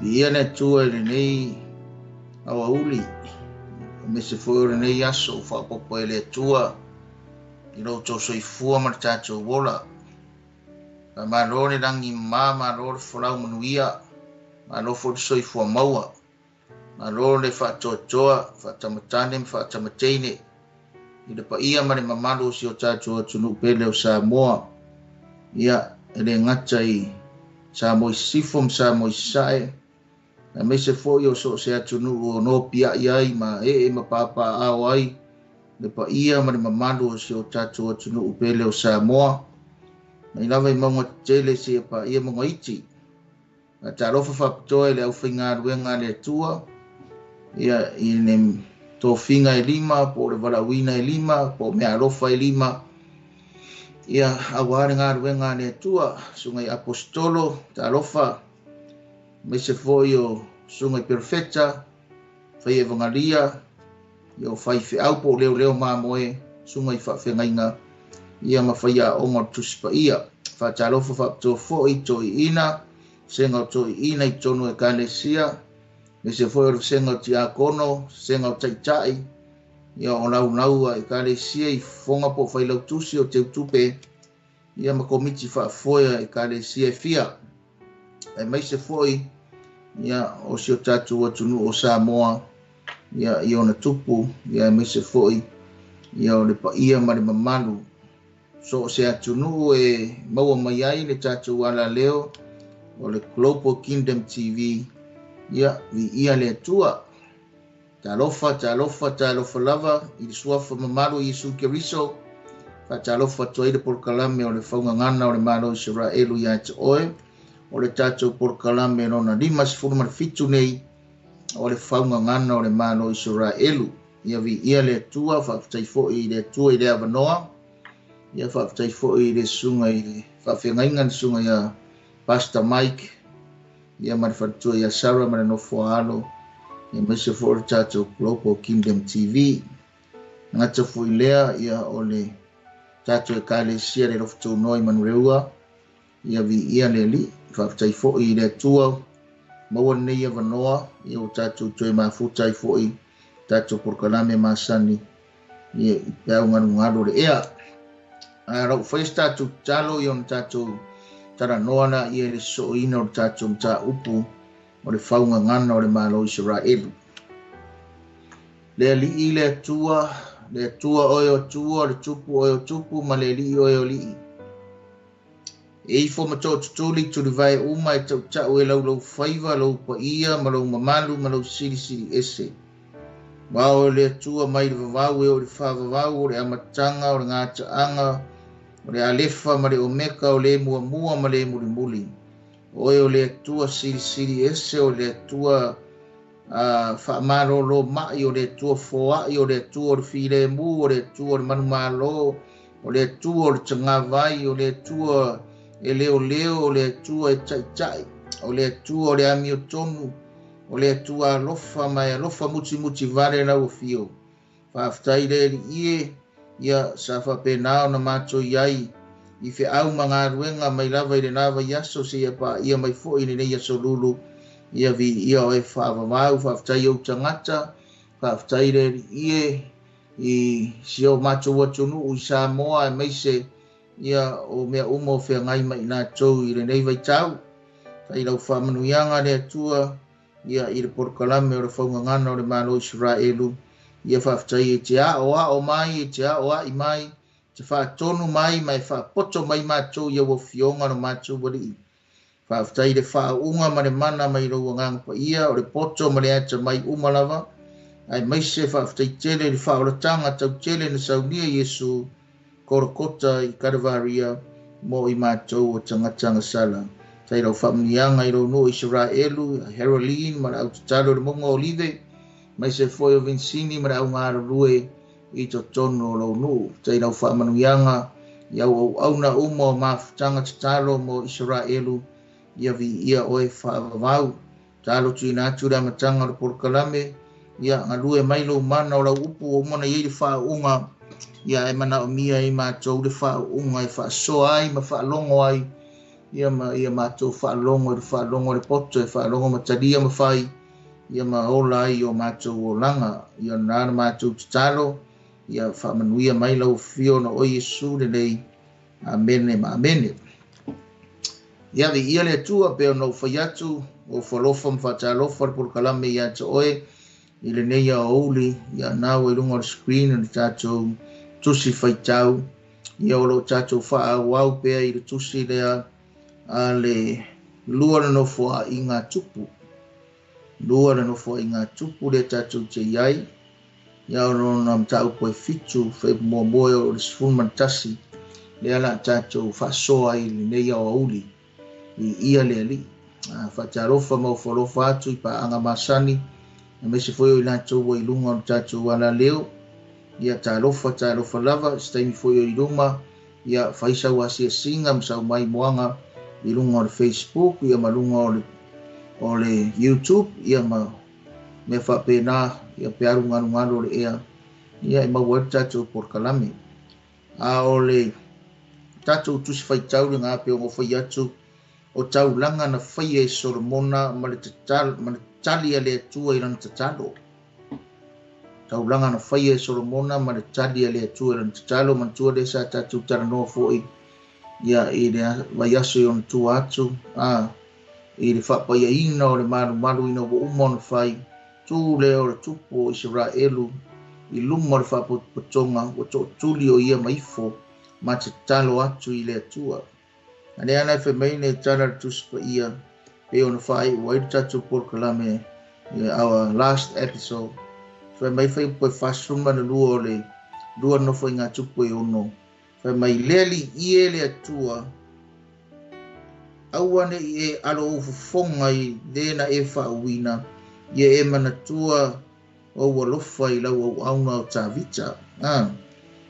Ia ne tua le nei awa uli. Me se foi le nei aso fa popo le tua. I lo to soifua ma tatou wola. Ma malo ne rangi ma lo folau manuia. Ma lo fo soifua maua. Ma lo le fa toa fa tamatane fa tamatene. I le pa ia ma le mamalu si o tatou tunu pele o Samoa. Ia ele ngata i Samoa sifom Samoa sae. Na me se foi o so se atunu o no pia iai ma ma papa au ai. Le pa ia ma le mamalu si o tatou tunu pele o Samoa. Na lava i maunga tele si pa ia maunga iti. Na tarofa whapatoa le au whinga ruenga le tua. Ia i ne tō whinga e lima, po le walawina e lima, po mea rofa e lima. Ia aware ngā ruenga le tua, sungai apostolo, tarofa. Me se foi o sungai perfecta, whai evangalia, i o whai whiau po leo mamoe, sungai whawhengainga. Ia ma whai a onga tuspa ia. Wha tarofa whapatoa foi to i ina, senga to i ina i tonu e kānesia. Me se foi o senga ti a kono, senga o 𝚟𝚑𝚡𝚗. Ia o nau a i kānesia i whonga po whai lau tusi o te utupe. Ia ma komiti whaafoia i kānesia e fia. E mai se foi, ia o si o tatou atunu o Samoa, ia i ona tupu, ia mai se foi, ia o le pa ia ma le mamalu. So se atunu e maua mai ai le tatou ala leo, o le Global Kingdom TV, ia vi ia le atua. Talofa lava, i le suafa mamalu i Yesu Keriso, ka talofa toa por kalame o le Faugagana o le Malo Isaraelu ia te oe, o le tatou por kalame nona lima sifuru ma le fitu nei, o le Faugagana o le Malo Isaraelu. Ia vi ia le atua, whaafitai fo'i i le atua i le avanoa, ia whaafitai fo'i i le sunga i le whawhengainga le sunga ia Pastor Mike, ia ma le whatua ia Sarah ma le nofo alo, ia mai se fo'i le tatou Global Kingdom TV. Ngata fo'i lea ia o le tatou e kālesia le lofu tau noi manureua, ia vi ia le li, whaafitai fo'i i le atua, maua nei avanoa, ia o tatou toe mafutai fo'i, tatou porkalame masani, ia i peau ngaro le ea. Rau whais tatou talo i on tatou tara noana ia le so ina o tatou mta upu, o le Faugagana o le Malo Isaraelu. Le li i le atua oe o tua, le tupu oe o tupu, ma le li oe o li. E i fo mato tutuli tu le vai uma e tau tau e lau whaiva, lau pa ia, ma lau mamalu, ma lau siri ese. Wao le atua mai le vavau e o le whavavau, o le amatanga, o le ngātaanga, o le alefa, ma le omeka, o le mua, ma le muli. Oe o le atua siri ese, o le atua whaamarolo mai, o le atua foai, o le atua o le while mu, o le atua o le manumalo, o le atua o le tangawai, o le atua e leo, o le atua e 𝚟𝚡𝚗, o le atua o le ami o tonu, o le atua alofa mai alofa muti vare lau o fio. Whaafitai le li ie, ia sa whapenao na mato iai, i fe au mga ruenga mai lava i le nawa yaso se ia pa ia mai fo i le nei aso lulu, ia vi ia o e whaavavau, whaafitai au tangata, whaafitai le li ie, i si o mato watunu i Samoa e mai se, ia o mea umo whea ngai mai nā tau i le nei vai tau. Tai lau whamanuianga le atua, ia i le porkalame o le Faugagana o le Malo Isaraelu, ia whaafitai e te o mai, e te i mai, te whaatonu mai, mai whaapoto mai mātou ia wa fionga no mātou wali. Whaafitai le whaaunga ma le mana mai rau ngang pa ia, o le poto ma le ata mai umalava, ai mai se whaafitai tele le whaoratanga tau tele na saunia Yesu, korokota i Karavaria, mo i mātou o tangata sala. Tai rau whamnianga i rau no Isaraelu, Heroline, ma rau tatalo le monga olive, mai se foi o Vincini, ma rau ngāra rue i to tono o rau no. Tai rau whamanuianga, iau au na umo mafutanga tatalo mo Isaraelu, ia vi ia oe whaavavau, talo tu inatu ramatanga o porkalame, ia ngalue mailo mana o rau upu o mona i le whaunga, ia e mana o mia i mātou le whaunga e whaasoa ai, ma whaalongo ai, ia mātou whaalongo le poto e whaalongo mataria mawhai ia ma ola ai o mātou o langa ia nāna mātou tatalo ia whamanuia mai lau fio na o Yesu le nei amene ma amene ia vi ia le atua pe o nau whaiatu o whalofa mwhatalofa le polokalame ia ta oe i le nei a ouli ia nau e lunga le screen le tātou tusi whaitau ia o lo tātou wha wau pea i le tusi lea a le lua le nofo a i ngā tupu. Lua le nofo a i ngā tupu le tātou te iai. Ia o rona mtau koe fitu whai mua moe o le 𝚘𝚑𝚙𝚢𝚑𝚝 le ala tātou whasoa i le nei au auli i ia le ali. Whatarofa mau whalofa atu i pa anga masani na mese foi o i nātou wa i lunga o tātou ala leo. Ia tālofa lava staimi foi o i lunga ia whaisa wasia singa msau mai moanga i lunga o le Facebook, ia malunga o le YouTube, ia me whapena, ia pearu nganu o le ea, ia i mawar tātou porkalame. A o le tātou tusi whaitau le ngā peo ngō whai atu, o tau langa na whai e Solomona ma le tali a le atua i rana tatalo. Tau langa na whai e Solomona ma le tali a le atua i rana tatalo, mantua le sa tātou taranoa fōi, ia i le vaiaso i ona tua atu, i le whapaia ina o le malu ina o umon whai, tū le o le tupu o Isaraelu, i luma o le whapatonga, o tō tūli o ia maifo, ma te talo atu i le atua. Ane ana e whemei ne tala le tuspa ia, e ona whai, wai tatu porkalame, our last episode, whemei whai poe whasuma na lua o le, lua nofo i ngā tupu e ono, mai leli ie le atua awane i e alo ufufonga i dena e whauina i e manatua o walofa i lau au auna o 𝚟𝚑𝚘𝚎𝚘.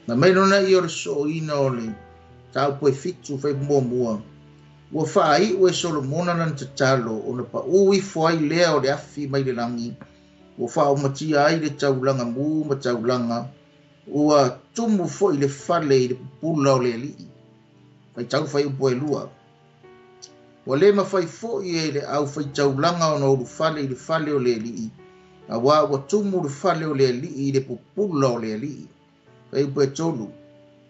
Na mai nona i o le so ina o le tau poe fitu whai mua. Ua whai ue Solomona nan te talo o na pa ui fwai lea o le afi mai le langi. Ua whao matia ai le taulanga mu ma taulanga. Ua tumu fo i le whale i le pupula o le alii. Whai tau whai upo e lua. Ua le ma whai fo i e le au whai taulanga o na uru whale i le whale o le alii. A ua tumu le whale o le alii i le pupula o le alii. Whai upo e tolu.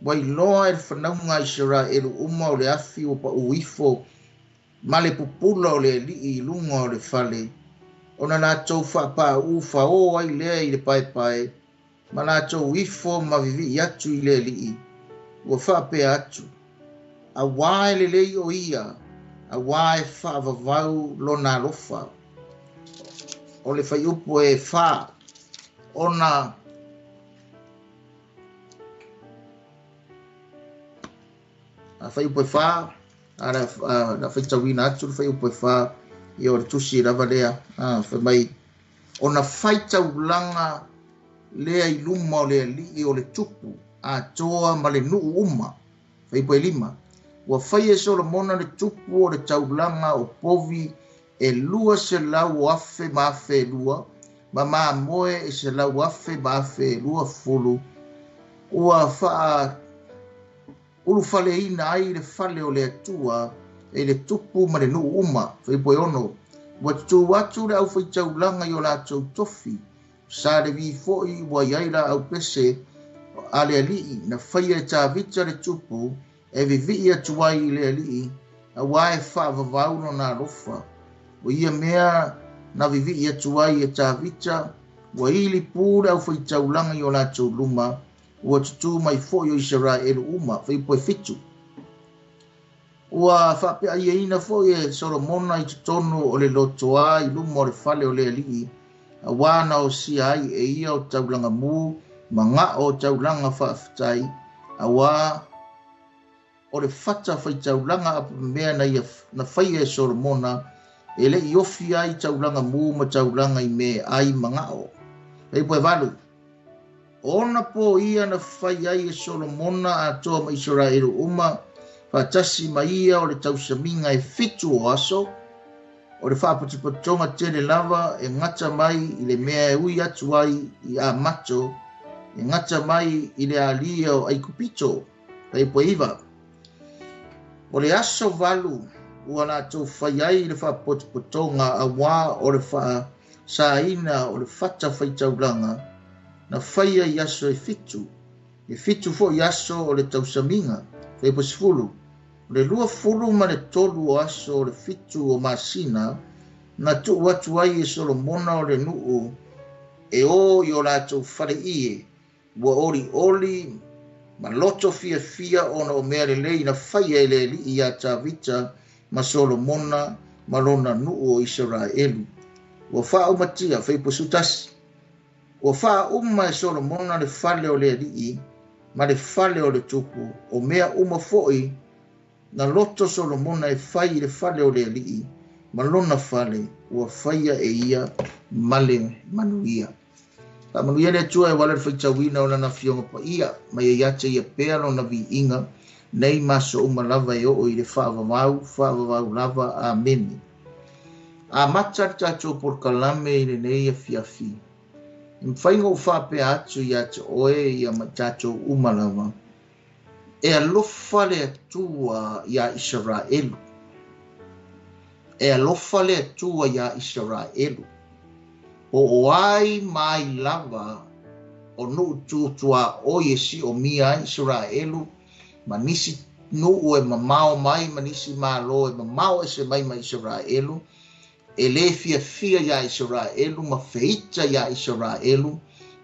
Wai loa e le whanaunga Isaraelu uma o le afi o pa uifo. Ma le pupula o le alii i lunga o le whale. Ona nā tau whapa ufa o ai lea i le pai. Ma nā tau ifo ma vivi i atu i le lii, ua whape atu. A wae le lei o ia, a wae whaavavau lo nā lofa. O le whai upo e wha, ona a whai upo e wha, na whai tawina atu le whai upo e wha, i o le tusi rava lea, whai mai, ona whai taulanga lea i luma o le alii o le tupu a toa ma le nuu uma whai poe 5 ua whai e Solomona le tupu o le taulanga o povi e lua se lau afe ma afe lua ma moe e se lau afe ma afe lua fulu ua wha ulu whale ina ai le whale o le atua e le tupu ma le nuu uma whai poe ono ua tu watu le au whai taulanga i o la tau tofi sa le vi foi wa yaila au pese ale ali na faia 𝚟𝚑𝚘𝚎 le tupu e vivi atu ai le ali a wae fa vavau no na rofa o ia mea na vivi atu ai 𝚟𝚑𝚘𝚎 wa ili pura au fai taulanga i o la tau luma ua tutu mai foi o Isaraelu uma fai poe fitu ua whape ai ina foi e Solomona i tutonu o le lotoa i luma o le whale o le ali a wana o si ai e ia o taulanga mu, ma ngā o taulanga whaafitai, a wā o le whata whai taulanga a mea na whai e Solomona, e le i ofi ai taulanga mu ma taulanga i me ai ma ngā o. Hei poe walu, ona po ia na whai ai e Solomona a toa ma Isaraelu uma, whaatasi ma ia o le tausaminga e fitu o aso, o le whaapatonga tele lava e ngata mai i le mea e ui atu ai i a mato, e ngata mai i le alia o ai kupito, pei poe iwa. O le aso valu ua lātou whai ai le whapotonga a wā o le wha sāina o le whata whaitauranga na whaia i aso e fitu fo i aso o le tausaminga whai pasifulu le lua fulu ma le tolu o aso o le fitu o masina na tu watu ai e Solomona o le nuu e o i o lātou whare ie ua oli ma loto fia ona o mea lelei na whaia e le li i a tāwita ma Solomona ma lona nuu o Isaraelu. Ua wha o matia whai posutasi. Ua wha uma e Solomona le whale o le li ma le whale o le tupu o mea uma foi na loto Solomona e whai le whale o le li ma lona whale ua whaia e ia male manuia. Ta manuia le tua e wale whaitawina o lana fionga pa ia ma ia yate ia pea lona vi inga nei maso uma lava e o i le whaavavau lava ameni. A matar tato por kalame i le nei a fiafi. Mwhainga o whape atu i ate oe i a tato uma lava. E alofa le atua i a Isaraelu. E alofa le atua i a Isaraelu. O ai mai lava o nuu tutua o yesi o mia Isaraelu ma nisi nuu e mamao mai ma nisi malo e mamao e se mai ma Isaraelu e le fia ya Isaraelu ma feita ya Isaraelu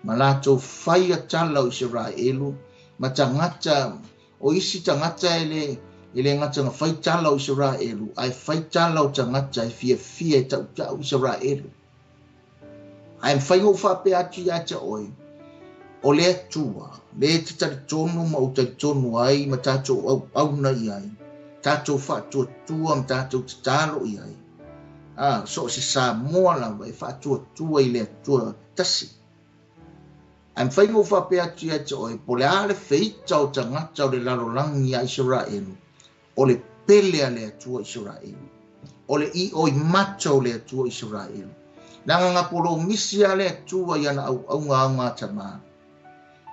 ma lato whaia tala o Isaraelu ma tangata o isi tangata ele ngata nga whai tala o Isaraelu ai whai tala o tangata e fia e tau Isaraelu. Ai whaingo whape atu i ata oi, o le atua, le te tari tonu ma o tari tonu ai, ma tātou auna i ai, tātou whaatua tua ma tātou te talo i ai. So se sā moa lawa e whaatua tua i le atua tasi. Ai whaingo whape atu i ata oi, po le ale feita o tangata o le lalolangi a Isaraelu, o le pele a le atua Isaraelu, o le i oi mata o le atua Isaraelu. Nanga ngapolo misi ale atua i ana au ngā tama.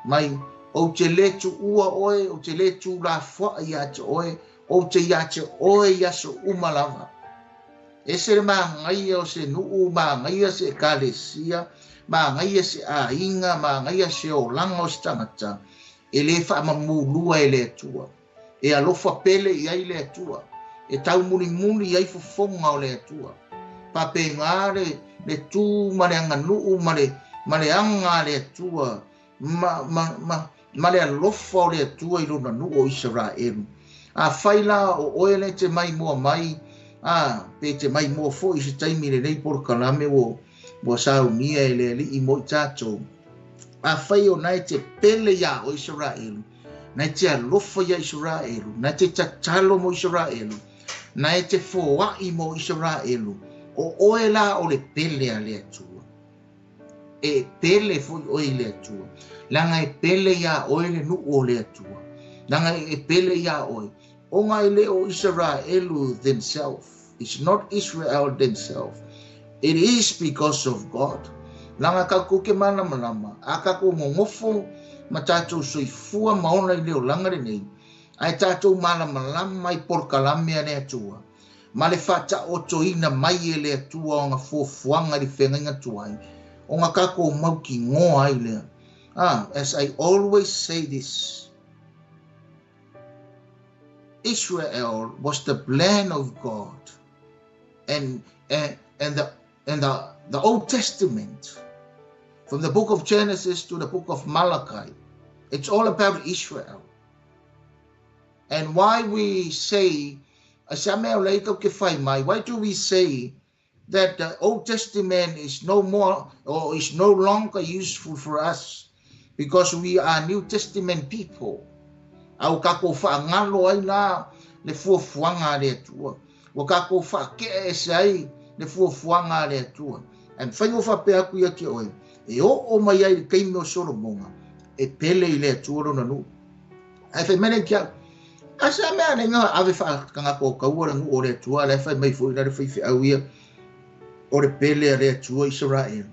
Mai, o te letu ua oe, o te letu la fwa i ate oe, o te iate oe i aso umalava. E se ma ngai o se nuu, ma ngai se kalesia, ma ngai se a inga, ma ngai se o langa o stangata. E le wha mamulua e le atua. E alofa pele i ai le atua. E tau muni i ai fufonga o le atua. Pape ngare, le tu ma le anga nuu ma le anga le atua ma le alofa o le atua i lona nuu o Isaraelu. A whaila o oele te mai mua mai, pe te mai mua fo i se taimi le nei por kalame o saunia e le li i mo i tātou. A whai o nai te pele ia o Isaraelu, nai te alofa ia Isaraelu, nai te tatalo mo Isaraelu, nai te fōai mo Isaraelu. O oe la o le pele a le atua. E pele foi oe le atua. Langa e pele ia oe le nu o le atua. Langa e pele ia oe. O ngai le o Isaraelu themselves. It's not Israel themselves. It is because of God. Langa kako ke malama. A kako ngofo ma tātou soifua maona i leo langa re nei. Ai tātou malama mai por kalame a le atua. Ma le whata o toina mai e le atua o ngā fōfuanga li whenga tuai. O ngā kako mau ki ngoa ai lea. As I always say this, Israel was the plan of God. And the Old Testament, from the book of Genesis to the book of Malachi, it's all about Israel. And why we say, why do we say that the Old Testament is no more or is no longer useful for us because we are New Testament people? Au kako whaangalo ai la le fuafuanga le atua. Wa kako whaake e sai le fuafuanga le atua. And whaingo whape aku ia ki oe. E o mai ai keime o Solomonga. E pele i le atua rona nu. Ai whai mene kia. Asa mea ne ngā awe whaakanga ko kaua ngu o le atua. Le whai mai fwoi nare whai whiau ia. O le pele a le atua Isaraelu.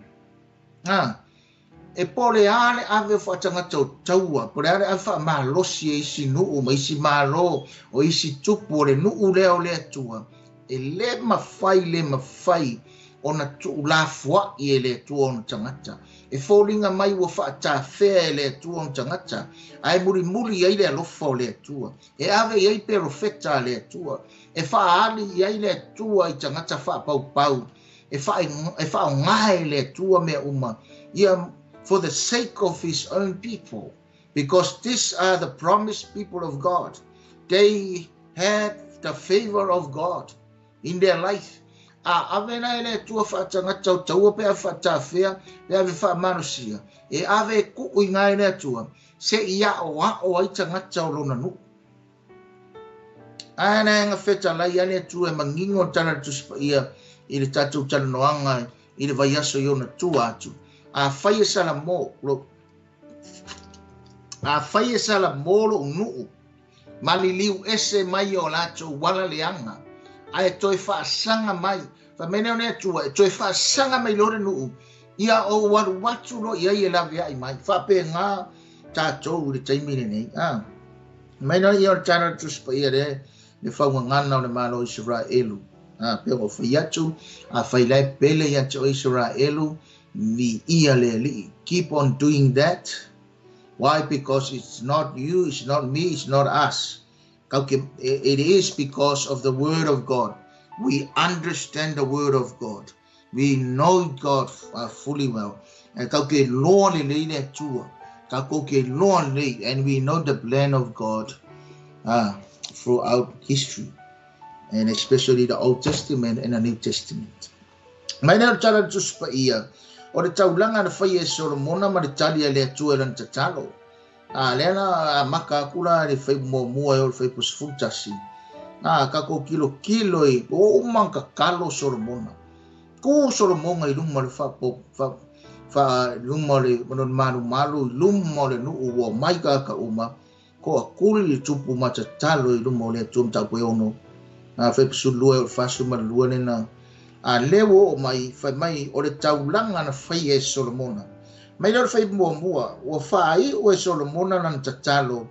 E pole ale ave whaatanga tau taua. Pole ale ave wha maa losi e isi nuu. Ma isi maa lo o isi tupu o le nuu leo le atua. e le mawhai ona tu la fua i le tua ona tangata. E fōringa mai ua whaata whea e le tua ona tangata. Ai muri ai le alofa o le tua. E ave iai perofeta le tua. E whaali iai le tua i tangata whaapau. E wha ngahe le tua mea uma. Ia for the sake of his own people. Because these are the promised people of God. They had the favor of God in their life. Ave na ele tua whaatanga tau pe a whaatawhea, pe ave whaamanusia. E ave ku'u ngai le tua, se ia o ai tangata o lona nu. Ana nga wheta lai ane tua e mangingo tana tuspa ia, i le tatou tana noanga, i le vaiaso i ona tua atu. A whaia sala mo, lo unuu. Mali liu ese mai o lato wala leanga. Ai toi whaasanga mai. Fa mene o nea tua, toi whaasanga mai lore nuu. Ia o waru watu lo ia i lawe ai mai. Whape ngā tātou le taimine nei. Maina i o tana tuspa ia re, le Faugagana o le Malo Isaraelu. Pe o whaiatu, a whailai pele i atu o Isaraelu, vi ia le li. Keep on doing that. Why? Because it's not you, it's not me, it's not us. It is because of the word of God. We understand the word of God. We know God fully well. And we know the plan of God throughout history, and especially the Old Testament and the New Testament. Maina tara tuspa ia. O le taulanga na whaia Solomona ma le tali a le atua lan tatalo. Leana maka kula le whai mua e o le whai pusfutasi. Kako kilo i o umanga kalo Solomona. Ko Solomona i luma le luma le malu luma le nuu o maika ka uma. Ko a kuli le tupu matatalo i luma o le atua mtapu e ono. Whai pusulua e o le fasu ma lua nena. Lewo o mai fai mai o le taulanga na whai e Solomona. Mai lor whai mua o whai o e Solomona nan tatalo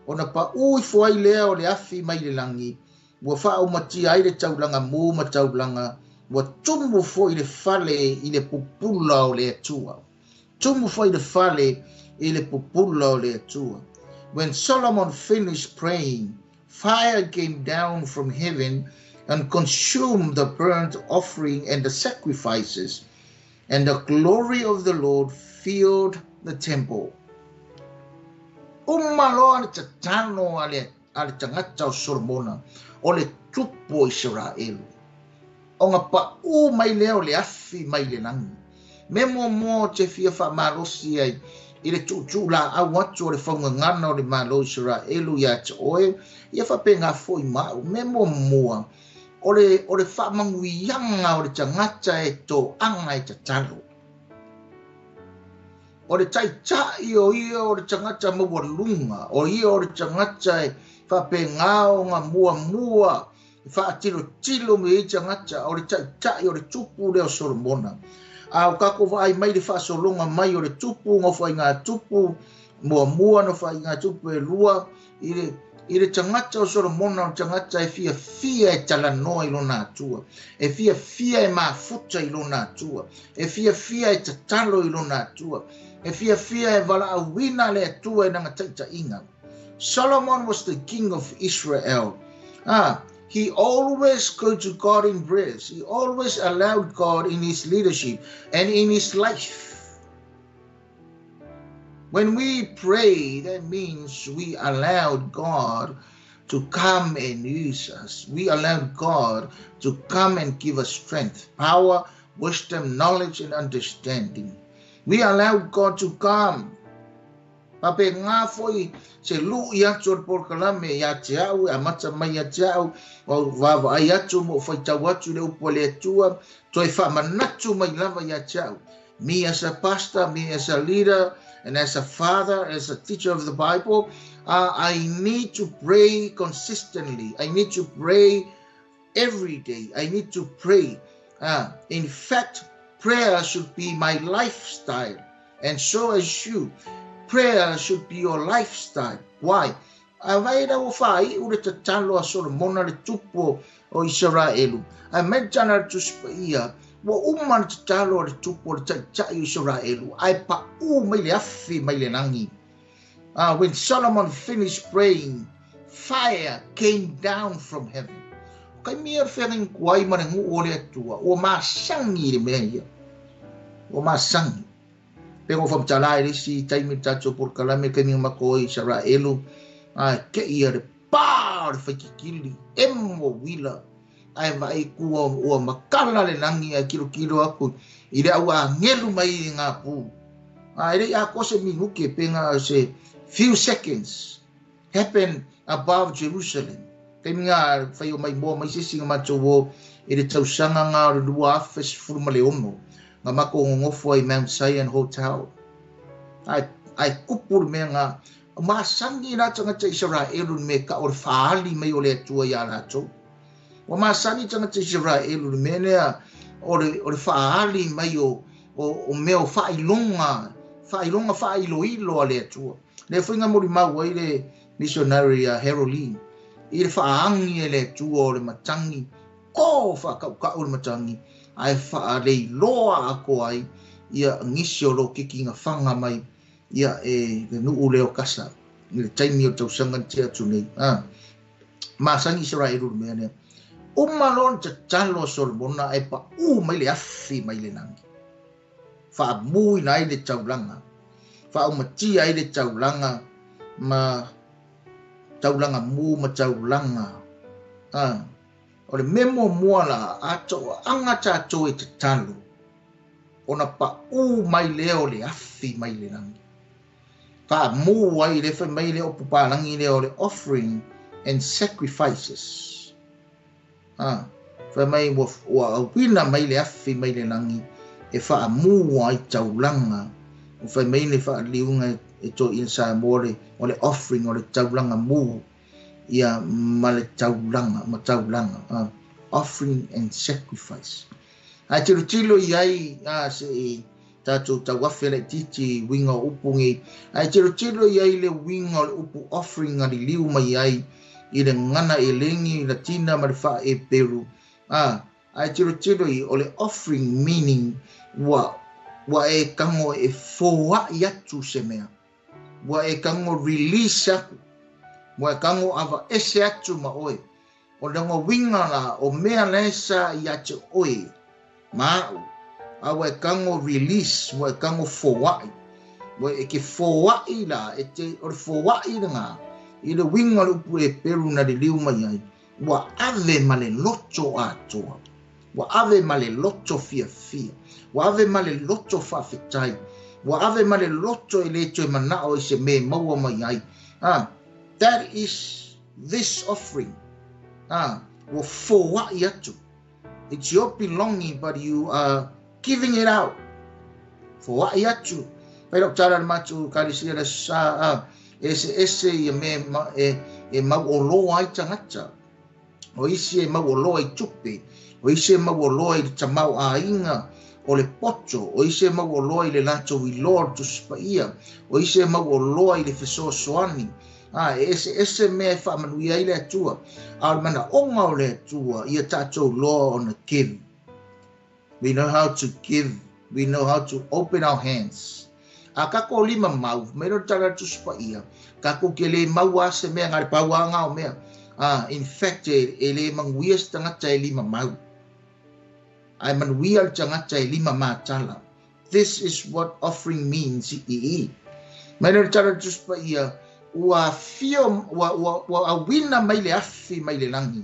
o na pa ui fuai lea o le afi mai le langi o wha o mati ai le taulanga mu ma taulanga o tumu fo i le fale i le pupula o le atua. Tumu fo i le fale i le pupula o le atua. When Solomon finished praying, fire came down from heaven and consumed the burnt offering and the sacrifices, and the glory of the Lord filled the temple. Malo ale tatano ale tangata o Solomona, o le tupo Isaraelu. O ngā pa u mai leo le afi mai le langi. Mo te fia wha marosi ai, i le tutu la au atu o le Faugagana o le Malo Isaraelu ia te oe, ia whape ngā foi mau, mua. O le whamanguianga o le tangata e tō anga e tatalo. O le taitai o ia o le tangata mawalunga, o ia o le tangata e whape ngāo ngā mua, whaatilo me i tangata, o le taitai o le tupu leo Solomona. O kako vai mai le whaasolonga mai o le tupu, ngā ngā tupu, mua no whai ngā tupu e lua, i le tangata o Solomona o tangata e fia e talanoa i lona atua. E fia e mafuta i lona atua. E fia e tatalo i lona atua. E fia e wala awina le atua e nanga taita inga. Solomon was the king of Israel. He always go to God in prayers. He always allowed God in his leadership and in his life. When we pray, that means we allowed God to come and use us. We allowed God to come and give us strength, power, wisdom, knowledge, and understanding. We allowed God to come. Pape ngā foi se lu i atu o porkalame i ate au, a mata mai ate au, o wawa ai atu mo fai tau atu le upo le atua, toi whamanatu mai lava i ate au. Me as a pastor, me as a leader, and as a father, as a teacher of the Bible, I need to pray consistently. I need to pray every day. I need to pray. In fact, prayer should be my lifestyle. And so as you, prayer should be your lifestyle. Why? A vai da o fai ule te talo a Solomona le tupo o Isaraelu. A mentana tu spaia. Wa umman te talo le tupo le tai o Isaraelu. Ai pa mai le afi mai le nangi. When Solomon finished praying, fire came down from heaven. Kai mea whengang kuai mana ngu o le atua. O masangi le mea ia. O masangi. Pero fam talai le si taimi tato por kalame kai mea mako o Isaraelu. Ke ia le pā le whaikikili. Emo wila. Ai vai kua o makala le nangi a kilo aku. I le au a ngelu mai i ngā pū. Ele a kose minuke penga se few seconds happen above Jerusalem. Kai minga whai o mai moa mai sisi ngā mato wo i le tausanga ngā o le lua afes furuma le ono. Ngā mako ngofo ai Mount Zion Hotel. Ai kupur mea ngā maasangi nā tangata Isaraelu me ka o le whaali mai o le atua i a rātou. Wa maasangi tangata Isaraelu me nea o le whaali mai o mea o whailonga whailoilo a le atua. Le whainga mori mau ai le missionary Harold Lee. I le whaangi e le atua o le matangi. Ko whakauka o le matangi. Ai whaalei loa ako ai. Ia ngisi o lo kiki ngā whanga mai. Ia le nuu leo kasa. I le taimi o tausangan te atu nei. Maasangi Isaraelu mea nea. Umalon te talo Solomona ai pa mai le afi mai le nangi. Whaamui na ai le taulanga. Whaumati ai le taulanga. Ma taulanga mu ma taulanga. O le memo mua la ato anga tato e te talo. Ona pa mai leo le afi mai le nangi. Whaamu ai le mai le opu pālangi leo le offering and sacrifices. Mai wa wina mai le afi mai le nangi. E whaamu ai taulanga. O whai mai le whaaliunga e to insa more o le offering o le taulanga mu. Ia ma le taulanga. Offering and sacrifice. Ai tilo iai se tato tawafe le titi winga upungi. Ai tilo iai le winga le upu offering ali liu mai ai. I le ngana e lengi latina ma le wha e peru. Ai tilo i o le offering meaning wa e kango e foa i atu se mea. Wa e kango release aku. Wa e kango ava ese atu ma oe. O lango winga la o mea lesa i atu oe. Mau. Wa e kango release. Wa e kango foa i. Wa e ke foa i la. E te o le foa i nga. I le winga lupu e peru na le liu mai ai. Wa ave ma le loto atoa. Wa ave ma le loto fia. Wa ave ma le loto whawhetai. Wa ave ma le loto e le toi manao i se me maua mai ai. That is this offering. Wa foa i atu. It's your belonging, but you are giving it out. Foa i atu. Pai rau tara matu karisia la sa ese i e mau o loa ai tangata. O isi e mau o loa i tupe. O isi e mau o loa i tamau a inga. O le poto, o ise mau o loa i le lato i Lord tu spaia, o ise mau o loa i le feso soani. Ese mea i whamanuia i le atua, a mana onga o le atua, ia tatou loa on a give. We know how to give, we know how to open our hands. A kako lima mau, mero tara tu spaia, kako ke le mau ase mea ngare pauanga o mea. In fact, e le manguias tangata e lima mau. Ai manuia tangata e lima mātala. This is what offering means i. Mero tara tu spaia, ua fio, ua wina mai le afi mai le langi.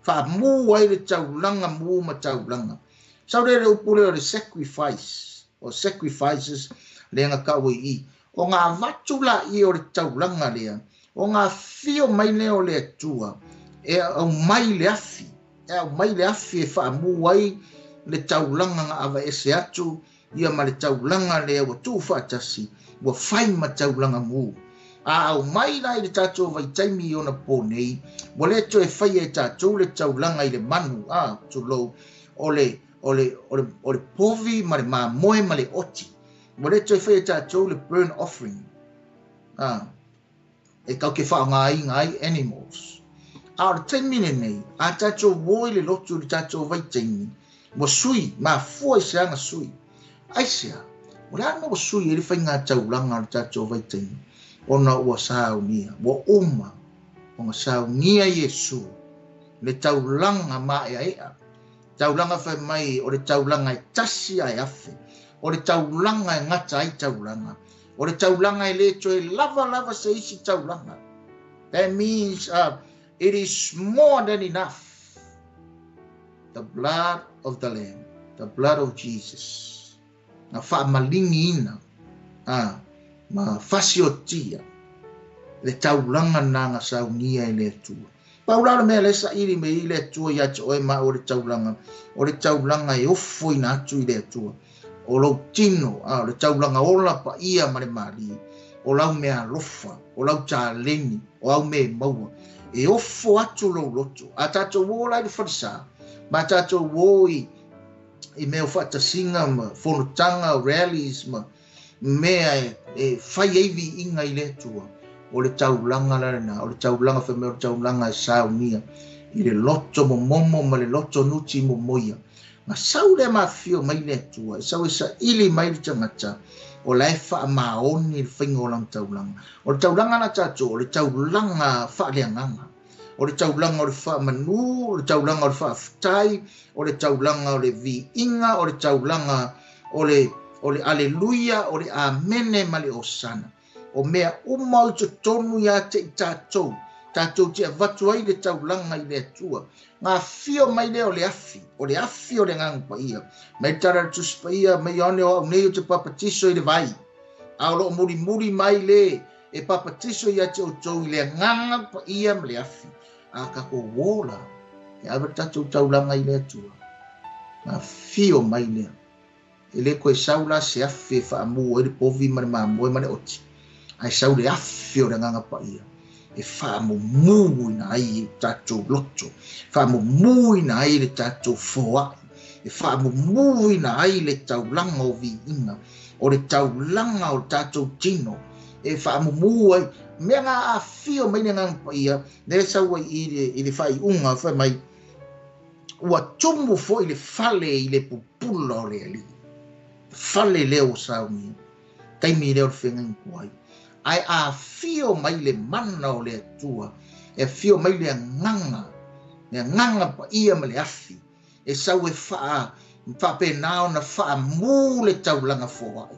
Wha mu ai le taulanga mu ma taulanga. Sau le upule o le sacrifice, o sacrifices le nga kawe i. O ngā vatula i o le taulanga lea. O ngā fio mai le o le atua. E au mai le afi. E au mai le afi e wha mu ai le taulanga nga awa ese atu. Ia ma le taulanga lea wa tu whaatasi. Wa whai ma taulanga mu. Au mai lai le tatou vai taimi o na pōnei. Wa le to e whai e tatou le taulanga i le manu. To lo o le povi ma le moe ma le oti. Wa le to e whai e tatou le burn offering. e kau ke whaongai animals. Aore taimine nei, a tātou woi le lotu le tātou vaitaini, mo sui, ma fua se anga sui. Aisea, o le ana o sui e le whainga taulanga le tātou vaitaini, ona ua saunia, wa uma, o ngā saunia Yesu, le taulanga ma ea. Taulanga whai mai, o le taulanga e tasi ai afe, o le taulanga e ngata ai taulanga, o le taulanga e le to e lava se isi taulanga. That means it is more than enough. The blood of the Lamb, the blood of Jesus. Na wha malingi ina, ma fasiotia, le taulanga nanga saunia e le tua. Paulana mea le sa iri me i le tua ia te oe ma o le taulanga e ofo ina atu i le tua. O lau tino, le taulanga ola pa ia ma le mari, o lau mea lofa, o lau tā leni, o au me maua. E ofo atu lau loto, a tātou wō lai le wharisa, ma tātou wō i mea whata singa ma whonotanga, rallies ma mea e whai eivi inga i le tua. O le taulanga lana, o le taulanga whamea o le taulanga e saunia, i le loto mo momo ma le loto nuti mo moia. Ma sau le mawhio mai le tua, sau e sa ili mai le tangata, o le wha maoni le whainga o lang taulanga. O le taulanga na tato, o le taulanga wha leanganga. O le taulanga o le wha manu, o le taulanga o le wha aftai, o le taulanga o le vi inga, o le taulanga o le aleluia, o le amene ma le osana. O mea umau te tonu ia te i tātou. Tātou te avatu ai le taulanga i le atua. Ngā fio mai leo le afi. O le afi o le ngangpa ia. Mai tara tuspa ia, mai one o au neo te papatiso i le vai. Aolo muri mai le e papatiso ia te outou i le ngangpa ia ma le afi. A kako wola. E awa tātou taulanga i le atua. Ngā fio mai leo. E le koe saula se afi e whaamu e le povi ma le mamu e ma le oti. Ai sau le afi o le nganga pa ia. E whaamumui na ai e tātou loto. Whaamumui na ai le tātou foa. E whaamumui na ai le taulanga o vi inga. O le taulanga o tātou tino. E whaamumui ai. Mea ngā afi o mai le nganga pa ia. Ne sau ai i le whai unga whai mai. Ua tumu fo i le fale i le pupula o le ali. Fale leo saunia. Kaimi leo le whenga inkuai. Ai a fio mai le mana o le atua, e fio mai le nganga pa ia ma le afi, e sau e wha penao na wha mu le taulanga foa,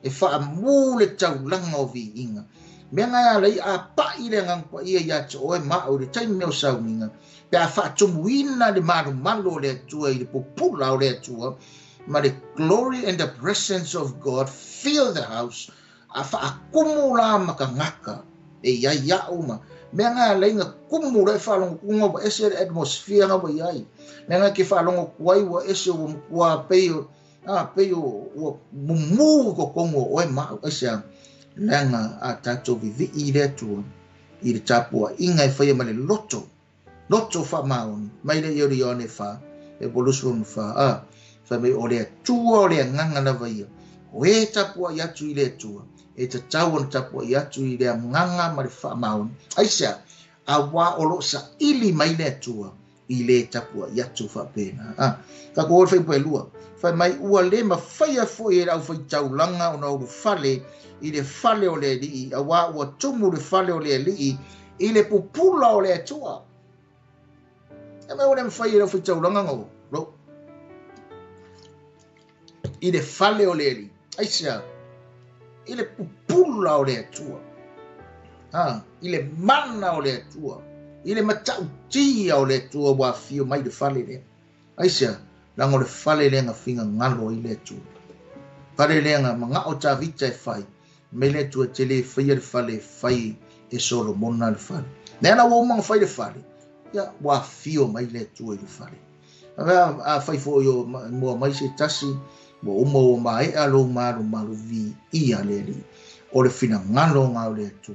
e wha mu le taulanga o vi inga. Mea ngai alai a pa i le nganga pa ia ia te oe maa o le taimi meo sauninga, pe a wha tumuina le malo o le atua i le popula o le atua, ma le glory and the presence of God fill the house, a whaakumula makangaka e ia uma. Mea ngā leinga kumula e whalongo kunga wa ese atmosphere nga wa iai. Mea ngā ke whalongo kuai wa ese wa mkua peio wa mumu ko kongo oe maa ese lenga a tātou vivi i le atua i le tāpua inga e whaia ma le loto wha maoni mai le iori one wha e bolusu on wha wha mai o le atua o le nganga na vaia o e tāpua i atu i le atua e te tau an tapua i atu i rea nganga ma le wha maoni. Aisea, a wā olo sa ili mai le atua i le tapua i atu wha pēna. Ka ko ore whai poe lua. Whai mai ua le ma whaia fo e rau whai taulanga o na uru whale i le whale o le lii. A wā ua tumu le whale o le lii i le pupula o le atua. E mai ore ma whai e rau whai taulanga ngau. I le whale o le lii. Aisea, i le pupula o le atua. I le mana o le atua. I le matautia o le atua wa fio mai le whale lea. Aisea, lango le whale lea nga whinga ngalo i le atua. Whale lea nga mga o tā vita e whai. Me le atua te le whaia le whale whai e solo mona le whale. Nea na wau mga whai le whale. Ia, wa fio mai le atua i le whale. A whai fo yo mua mai se tasi. Mo umo o mai alo malu vi ia le li. O le fina ngalo ngau le tu.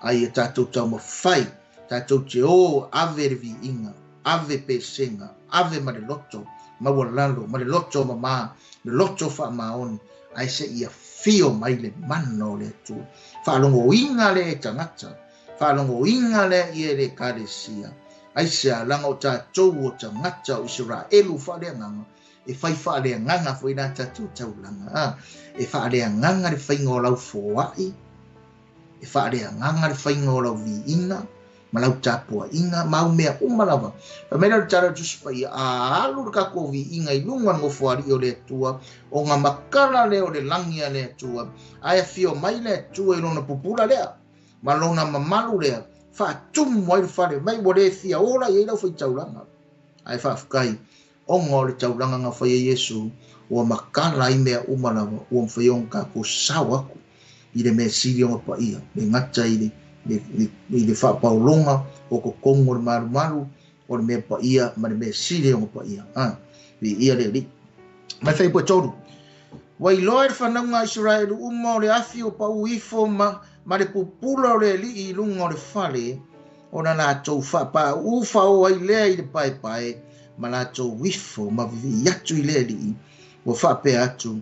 Ai e tātou tau ma whai. Tātou te o ave vi inga. Ave pe senga. Ave ma le loto. Ma walalo. Ma le loto ma maa. Le loto wha maoni. Ai se ia fio mai le mano le tu. Whaalongo inga le e tangata. whanongo inga le i le kāresia. Aisea langa o tātou o tangata o Isaraelu whareanganga. E whai whareanganga fo ina tātou taulanga. E whareanganga le whaingo lau fōai. E whareanganga le whaingo lau vi inga. Malau tāpua inga, mau mea umalawa. Pa mera le tara tuspa i a alu ka ko vi inga i lunga ngo whaari o le tua. O ngā makala le o le langia le tua. Aia whio mai le tua i lona pupura lea. Ma lona mamalu lea. Whaatumu mai le whare mai mo le thia ora i eira whai tauranga. Ai whaafukai. O ngā le tauranga ngā whai e Yesu. O makala i mea umalawa. O mwhaiong ka ko sawaku. I le mea siri o ngā ia. Me ngata i le. I le whapaulonga o ko kongo le maru o le mea paia ma le mea sire o paia vi ia le li mai whai po toru wai loa le whanaunga Isaraelu uma o le afi o pau ifo ma le pupula o le li i lunga o le whale o na lātou whapa ufa o ai lea i le pai ma lātou ifo ma vivi atu i lea li o whape atu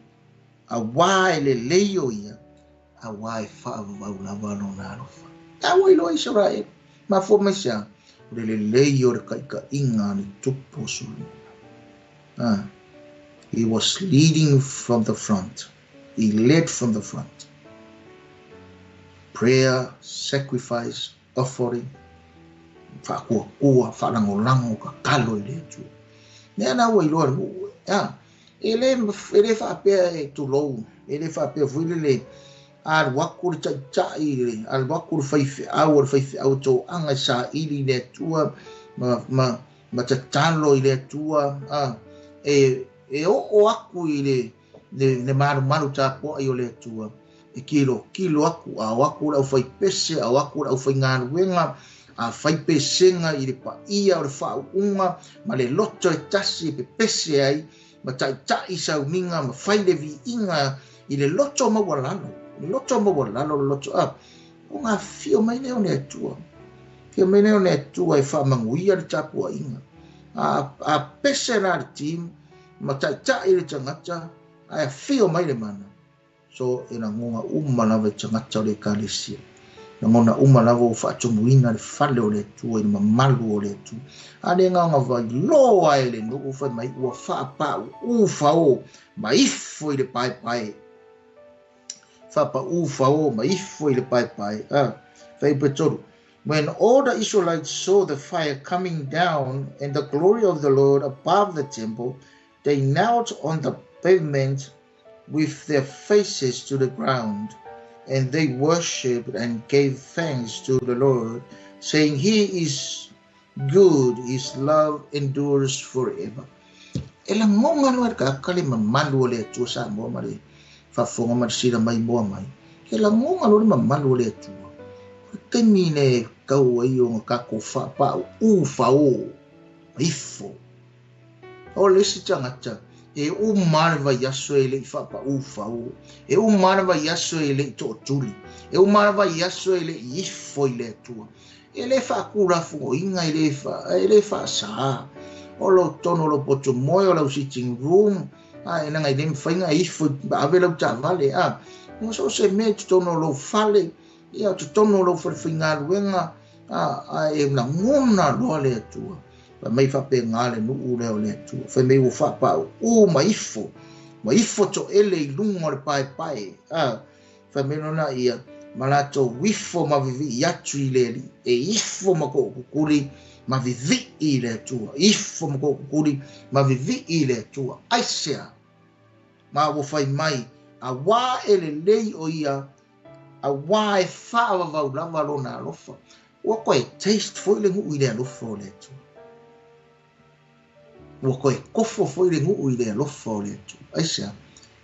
a wae le leio ia a wae whaavavau lava no nā rofa Awa ilo Israel, ma fo mesia, le leio le kaika inga ni tupo suli. He was leading from the front. He led from the front. Prayer, sacrifice, offering, whakua, whalangolango, ka kalo i le tu. Nea na awa ilo ele whapea e tulou, ele whapea vuile le, al wakur chai al wakur faife au to anga sa ili le tua ma tatalo ile tua o aku ile le maru tapo ai le tua e kilo aku a wakur au fai pese a wakur au fai ngaruenga a fai pesenga ile pa ia o fa unga ma le loto e tasi pe pese ai ma tai sa uninga ma fai le vi inga ile loto ma walalo loto mo lalo loto o nga fio mai ne one tua fio mai ne one tua e fa manguia le tapua inga a pese na team ma ta ile tangata a fio mai le mana so ina ngonga umala ve tangata le kalesia na ngona umala vo fa tumuina le fale o le tua i mamalu o le tu ane nga va lo ai le no fa mai o fa pa u fa o mai fo ile pai Fapa ufao maifo ile pai. When all the Israelites saw the fire coming down and the glory of the Lord above the temple, they knelt on the pavement with their faces to the ground, and they worshipped and gave thanks to the Lord, saying, He is good, His love endures forever. Ela ngonga no ka kalima malu le tu sa mo mari. Whafonga marisira mai moa mai. Ke la ngonga lori mamalu le tua. Ke mine kau ai o ngako whapa ufao. Ifo. O lesi tangata. E umare vai aso ele i whapa ufao. E umare vai aso ele i tō tuli. E umare vai aso ele i ifo i le tua. E le whakura fungo inga i le wha O lo tono lo poto moe o lau sitting room. Ena ngai dem fainga ifo avela ta vale mo so se me tono lo fale ia tono lo finga luenga e na ngona lo le tua pa mai fa pe ngale no u le tua fa me u fa pa u maifo to ele lungo le pai fa me no na ia malato wifo ma vivi yatu ile e ifo ma ko kuri ma vivi ile tua ifo ma ko kuri ma vivi ile tua aisia ma wo fai mai a wa ele lei o ia a wa e fa va lava lona lofa wo ko e taste foi le ngu ile lofa le tu wo ko e kofo foi le ngu ile lofa le tu aisia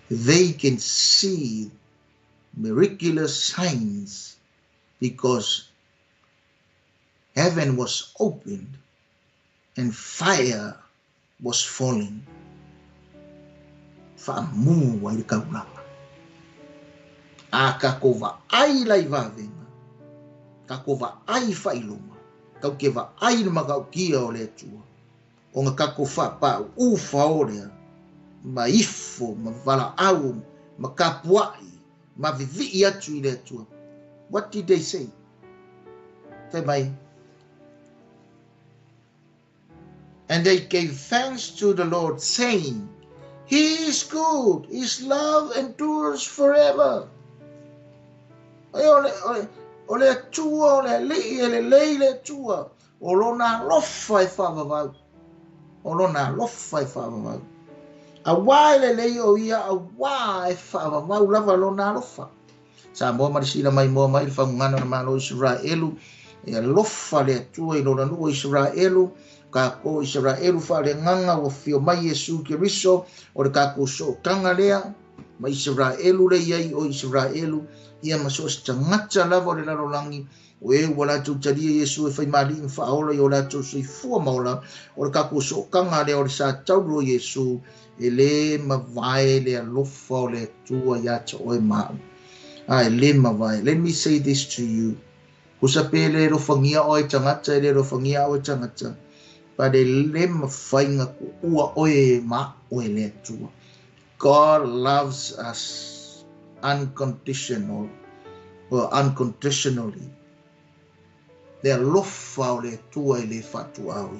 they can see miraculous signs because heaven was opened and fire was falling. Whaamu wai le kauranga. A kakova ai lai wawenga. Kakova ai whailoma. Kau ke wa ai ma kau kia o le tua. O ngā kako whapa ufa o lea. Ma ifo, ma wala au, ma kapuai, ma vivi atu i le tua. What did they say? te mai. And they gave thanks to the Lord, saying, He is good, His love endures forever. Ole tua, ole li, ele leile tua. Olona lofa e whavavau. Olona lofa e whavavau. A waile lei o ia a wā e whavavau lava lona lofa. Sa moa marisira mai moa mai whangana na Malo Isaraelu. E a lofa le tua i lona nua Isaraelu. Ka ko Isaraelu whare nganga o whio mai Jesu Keriso. O le ka ko so kanga lea. Ma Isaraelu le iai o Isaraelu. Ia maso 𝚟𝚑𝚙𝚢𝚑 lava o le larolangi. O e wala tu tadia Yesu e whai mali in whaola i o la tu sui fua maula. O le ka ko so kanga lea o le sa tauro Yesu. E le mawai le alofa o le tua yata o e mau. Ai le mawai. Let me say this to you. Kusa pe le rofangia o e tangata, le rofangia o e tangata. Pa le mawhainga ku ua o e ma o e le tua. God loves us unconditional or unconditionally. Le alofa o le tua e le fatua oi.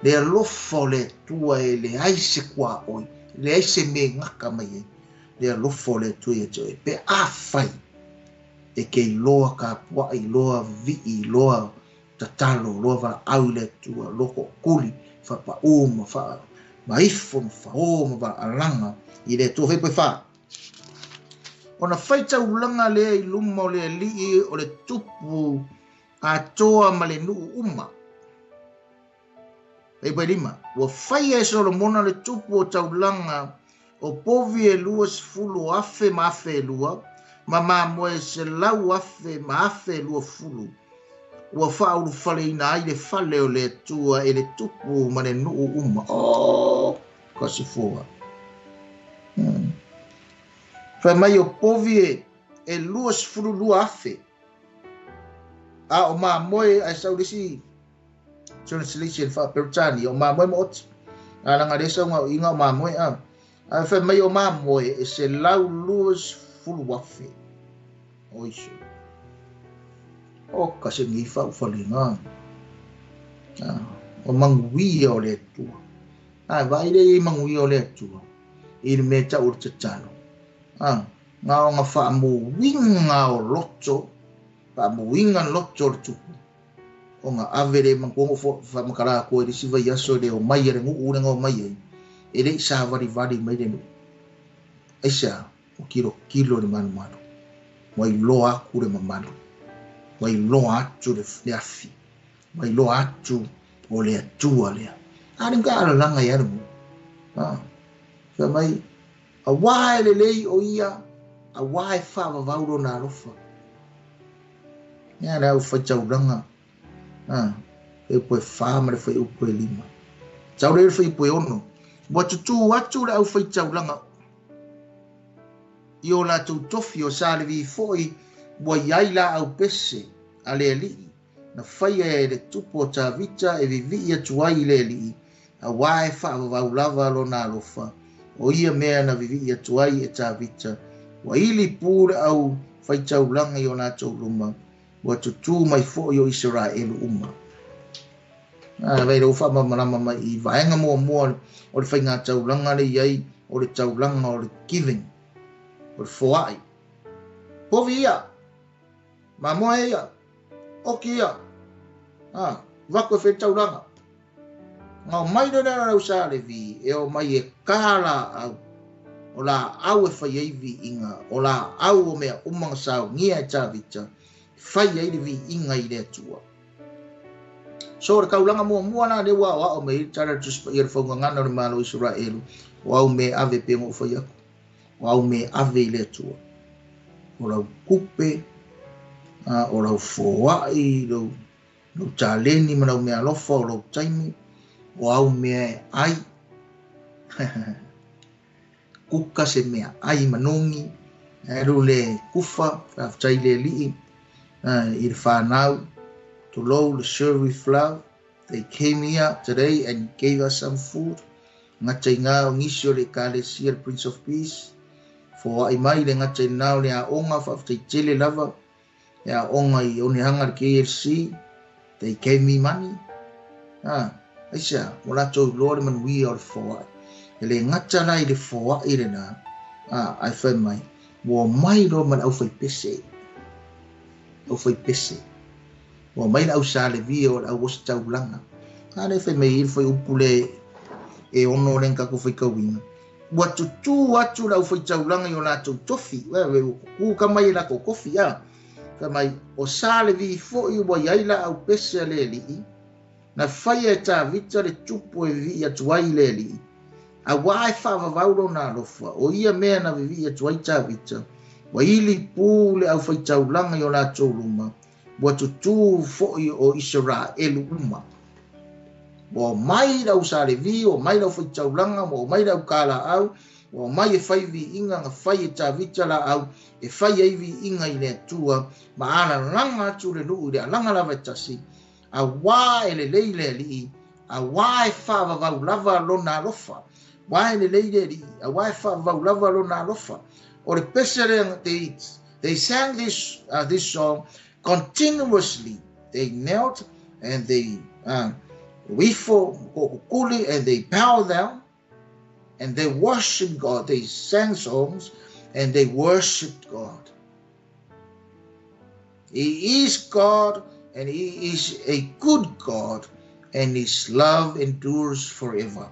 Le alofa o le tua e le aise kua oi. Le aise me ngaka mai e. Le alofa o le tua e toi. Pe a fai. E ke loa ka pua i loa vi i loa tatalo. Loa va au le tua. Loko kuli. Fa pa uma. Fa maifo. Fa oma. Va alanga. I le tua. Hepe fa. Ona faita ulanga le i luma o le lii o le tupu. A toa ma le nuu uma. Ei pai lima, ua whai e Solomona le tupu o taulanga o povi e lua fulu afe ma afe e lua, ma moe se lau afe ma afe e lua fulu. Ua whauru whale ina ai le whale o le tua e le tupu ma le nuu uma. Oh, kasi fua. Whai mai o povi e lua fulu lua afe. A o moe ai saurisi 𝚟𝚑𝚙𝚢𝚑 𝚡𝚑𝚡 o mamoe mo oti. A langa resa nga inga o mamoe a. A whai mai o mamoe e se lau luas fulu wafe. O iso. O kasi ngi whau whalinga. O mangui o le tua. A vaile i mangui o le tua. I le mea tau te tano. Nga o nga wha mo winga o loto. Wha mo winga loto o tupu. O nga avere mangkongo fa makara ko e siva yaso de o mai re ngu urenga o mai e re sa vari mai de no esa o kilo de manu mai lo a kure mamano mai lo a tu de flafi mai lo a tu o le tua le a nga langa ya mo fa mai a wai le o ia a wai fa va ro na rofa ya na o fa chau langa e poe whamare whai upo e lima. Tau reo whai poe ono. Wa tutu atu ra au whai taulanga. I o la tau tofi o sāle vi fhoi wa iaila au pese a le alii. Na whai e le tupo o tā vita e vivi atu ai le alii. A wae whaavavau lava lo nā lofa. O ia mea na vivi atu ai e tā vita. Wa ili pūre au whai taulanga i o nā tau luma. Wa tutu mai fo yo Isaraelu uma. Vai ro fa mama mai I vaenga mo o le whainga taulanga le iai o le taulanga o le giving. O le foai. Povi ia. Ma moa ia. Oki ia. Wako e whi taulanga. Ngau mai no nana rau sa le vi e o mai e kāla au. O la au e whai eivi inga. O la au o mea umanga sao ngia e tā vita. Whai ai vi inga I le atua. So, le kaulanga mua na le wa o me tara tuspa I le Faugagana o le Malo Isaraelu. O au me ave pengo o whai aku. O au me ave I le atua. O lau kupe, o lau fōai, lau tāleni, ma lau mea alofa, o lau taimi. O au mea ai. Kuka se mea ai manongi. Eru le kufa, whaftai le lii. I le whanau, to low the 𝚟𝚑𝚙𝚢𝚑. They came here today and gave us some food. Ngatai ngā o ngisi o le 𝚗𝚗𝚙𝚢𝚘, the Prince of Peace. For ai mai le ngatai ngā o le a onga whaftai tele lava. E a onga I o ne hanga le KFC. They gave me money. Aisa, wala tau lore man wi or for. Ele ngata lai de for irena. I find my wo mai ro man au fai pese. Au fai pese. Wo mai au sale vi or au was tau langa. Ane fai mai fai upule e ono lenka ko fai kawina. Watu tu watu la ufai tau langa yo la tau tofi. Wewe ku kamai la ko kofi ya. Kamai o sale vi fo i wa yaila au pese le li. Na fai e ta vita le tupo e vi atu wai le li. A wai fa vaulo na lofa. O ia mea na vi atu wai ta vita. Wa ili pule au fai tau langa yo la tau luma. Watu tu fo i o Isaraelu uma. Wa mai la usale vi o mai la fai tau langa o mai la kala au. Wa mai e fai vi inga nga fai e ta vita la au. E fai e vi inga i le tua. Ma ana langa tu le nuu le alanga lava tasi. A wai le leile li. A wai fa vau lava lona lofa. Wai le leile li. A wai fa vau lava lona lofa. Or the pesere they sang this song continuously. They knelt and they kuli and they bowed down and they worshiped God. They sang songs and they worshiped God. He is God and He is a good God and His love endures forever.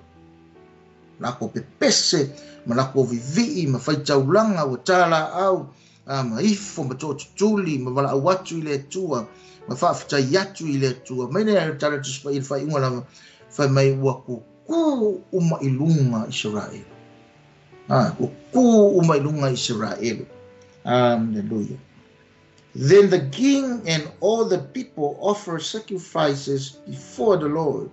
Nako pepese, manako vivi, mafai taulanga, watala au, maifo, matotuli, mawala awatu ile tua, mafafta yatu ile tua. Mene ya tala tuspa ilfa inga fai mai waku ku uma ilunga Isaraelu. Ku uma ilunga Isaraelu. Hallelujah. Then the king and all the people offer sacrifices before the Lord.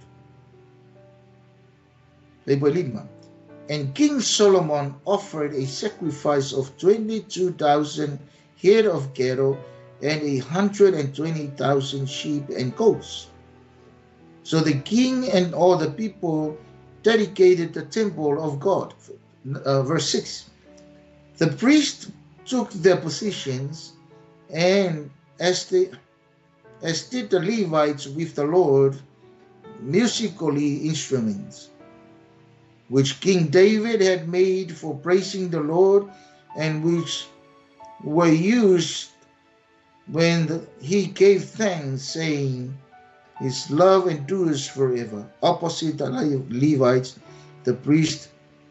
And King Solomon offered a sacrifice of 22,000 head of cattle and 120,000 sheep and goats. So the king and all the people dedicated the temple of God. Verse 6. The priests took their positions, and as did the Levites with the Lord, musically instruments, which King David had made for praising the Lord, and which were used when he gave thanks, saying, His love endures forever. Opposite the Levites, the priests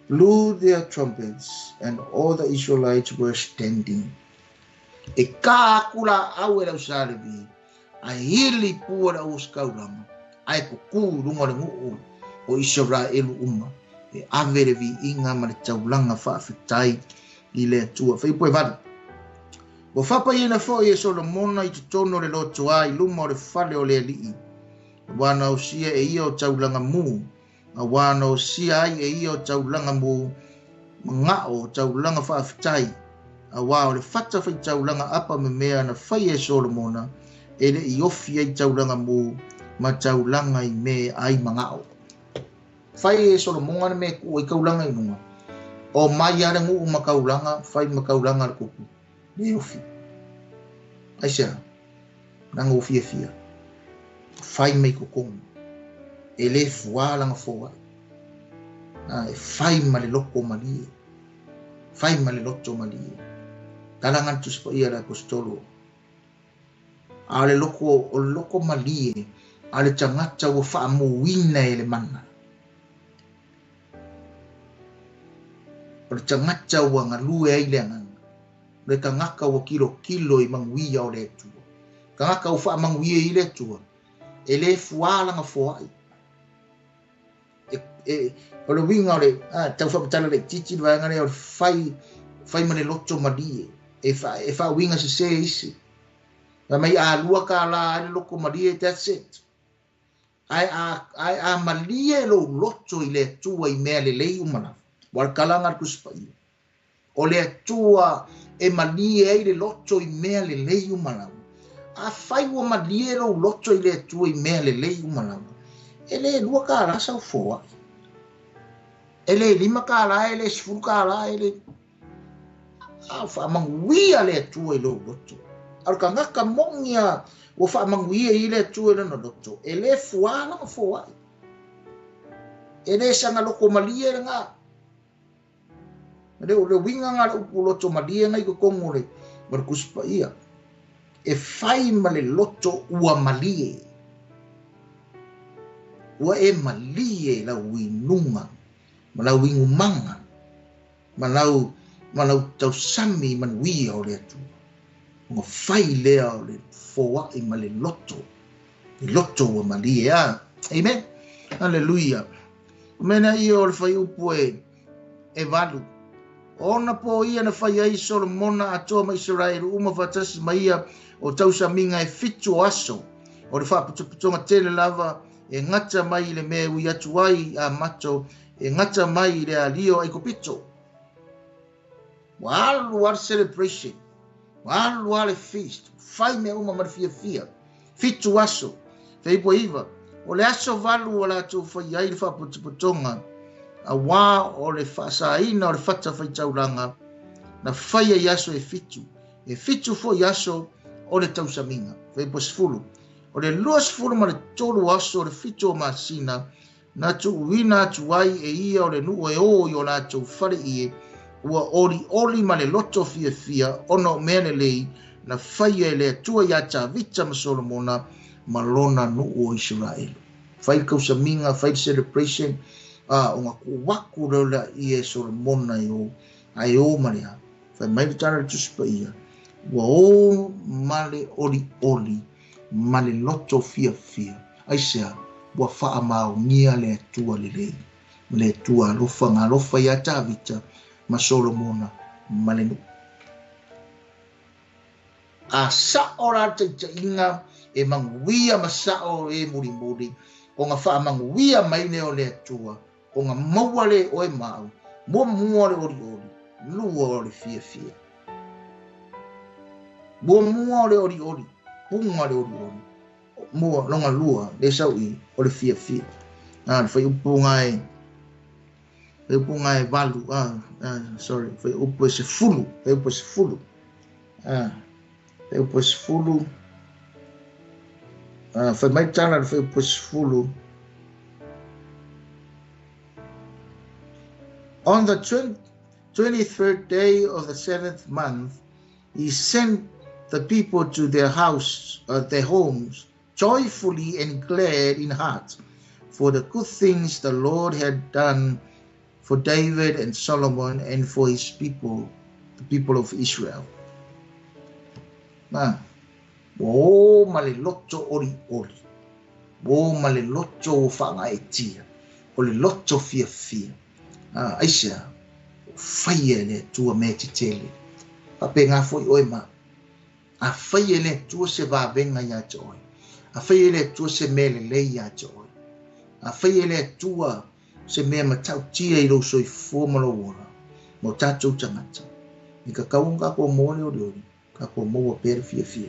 blew their trumpets, and all the Israelites were standing. E ka kula au e lau sārebi, a hili pua au skaurama, ai kuku runga rengu o Isaraelu uma. E avere vi inga ma le taulanga whaafitai i le atua. Whai poe vada. Wa whapa iena fo e Solomona i tutono le loto ai luma o le whale o le alii. Wana o sia e ia o taulanga mu. A wana o sia ai e ia o taulanga mu. Nga o taulanga whaafitai. A wā o le whata whai taulanga apa me mea na whai e Solomona. E le i ofi ai taulanga mu. Ma taulanga i me ai mangao. Whai e Solomona me ku i kaulanga i nunga. O mai are ngu makaulanga, whai makaulanga le kuku. Ne ofi. Aisea, nanga ofi e fia. Whai mei kukongu. E le fualanga foa. E whai ma le loko malie. Whai ma le loto malie. Talangan tuspa ia la kostolo. A le loko malie. A le tangata wa wha mo wina e le mana. O le tangata wa ngalue ai le anganga. Le kangaka wa kilo i manguia o le tua. Kangaka wa wha manguia i le tua. E le fualanga foai. O le winga o le, tau whapatala le titi wa ngare o whai mane loto malie. E wha winga se isi. Wa mai a lua ka la le loko malie, that's it. Ai a malie lo loto i le tua i mea le lei umana. Wal kalanga kuspa i. O le tua e malie ai le loto i mea le lei umana. A whai wa malie lo loto i le tua i mea le lei umana. E le lua ka la sa foa. E le lima ka la, e le sifu ka la, e le... A wha manguia le tua i lo loto. ar ka ngaka mongia o fa manguia i le tu le no loto e le fuala ma fo ai e le sanga loko malia nga le winga nga upu loto malia nga i ko kongole mar kuspa ia e fai male loto ua malie ua e malie la winunga ma la wingumanga ma lau tau sami man wia o le atu ngo fai lea o le foa i ma le loto ua malie a amen haleluia mena ia o le fai upu e valu ona po ia na fai ai Solomona atoa ma Isaraelu uma fatasi ma ia o tau saminga e fitu aso o le whaputuputonga tele lava e ngata mai le me ui atu ai a mato e ngata mai le alio ai kopito walu al celebration walu al feast fai me uma marfia fia fitu aso feipo iva o le aso valu o la tu fai ai le whaputuputonga a wā o le whaasaina o le whata whaitauranga na fai ai aso e fitu fo i aso o le tausaminga feipo sifulu o le luas fulu ma le tolu aso o le fitu o masina na tu uina atu ai e ia o le nuu e o i o la tu whare ie ua oli ma le loto fia ona o mea lei na fai e le atua i ata vita ma Solomona ma lona nuu o Isaraelu fai kausaminga fai celebration o ngā kuwaku reula i e Solomona ai o maria fai mai le tana le tuspa ia ua o male oli male loto fia ai sea ua faa maungia le atua le atua alofa ngā alofa i ata vita ma Solomona male nu a sao la taitainga e manguia ma sao e muri o ngā faa manguia mai ne o le atua o ngā maua le o e mau mua le oli lua o le fia mua le oli punga le oli mua longa lua le sau i o le fia le fai upunga e valu sorry fai upu e se fulu fai upu e se fulu fai mai tana le fai upu e se fulu. On the 23rd day of the 7th month, he sent the people to their homes, joyfully and glad in heart, for the good things the Lord had done for David and Solomon and for his people, the people of Israel. O male loto oli. O male loto whangaetia. O le loto fia. Aisha, whaia le tua me te tele. Pape ngā foi oi ma. A whaia le tua se vāvenga ia te oi. A whaia le tua se mele le ia te oi. A whaia le tua se mea matau tia i roso i fōmalo ora. Mo tātou tangata. I ka kaunga ko mōne ori. Ka ko mōa pere fia.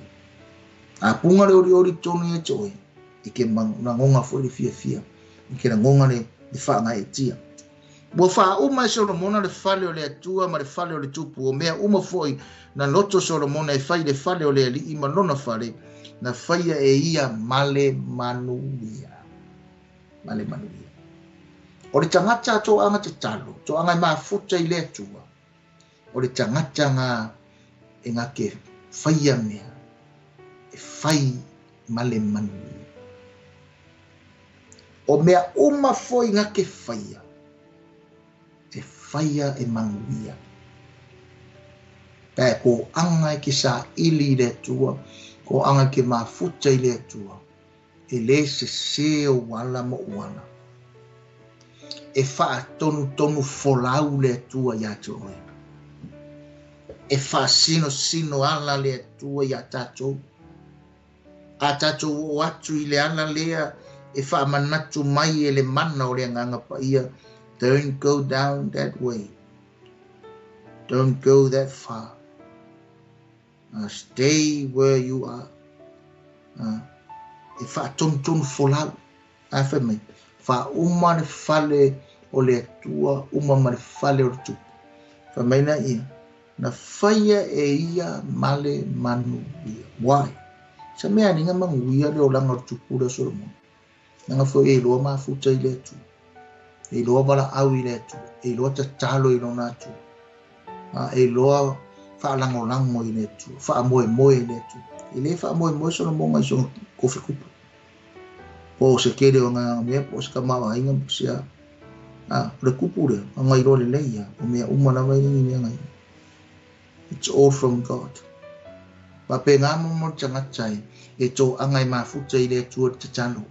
A punga le ori tonu ia te oi. I ke ngonga foi fia. I ke ngonga le whaanga e tia. Bo fa uma Solomona le fale o le atua ma le fale o le tupu o mea uma foi na loto Solomona e fai le fale o le ali i malona fale na faia e ia male manuia. O le tangata to anga te talo, to anga ma futa i le atua. O le tangata nga e nga ke faia mea e fai male manuia. O mea uma foi nga ke faia. Faia e manguia. Pea ko anga ki sa ili le tua, ko anga ki mafuta i le tua, e le se wala mo wana. E faa tonu folau le tua ya te oe. E faa sino ala le tua ya tatou. A tatou o atu i le ala lea, e faa manatu mai e le mana o le nganga pa ia. Don't go down that way. Don't go that far. Stay where you are. E wha ton folau. Awha mai. Wha uma le fale o le atua, uma ma le fale o le tupu. Wha mai na ia. na faia ia male manu ia. Why? Sa mea ninga manguia leo langa tupura Solomon. Nanga fo e loa mafuta i letu. E loa bala au i letu. E loa tatalo i lona tu. E loa whaalangolango i letu. Whaamoe i letu. I le whaamoe Solomon mai so kofi kupu. Po se kere o ngā mea, po se ka mawa inga sia. Re kupu re, ngai role leia. O mea umana mai ni mea ngai. It's all from God. Pa pe ngā mo changatai. E tō angai mafuta i letu o te talo.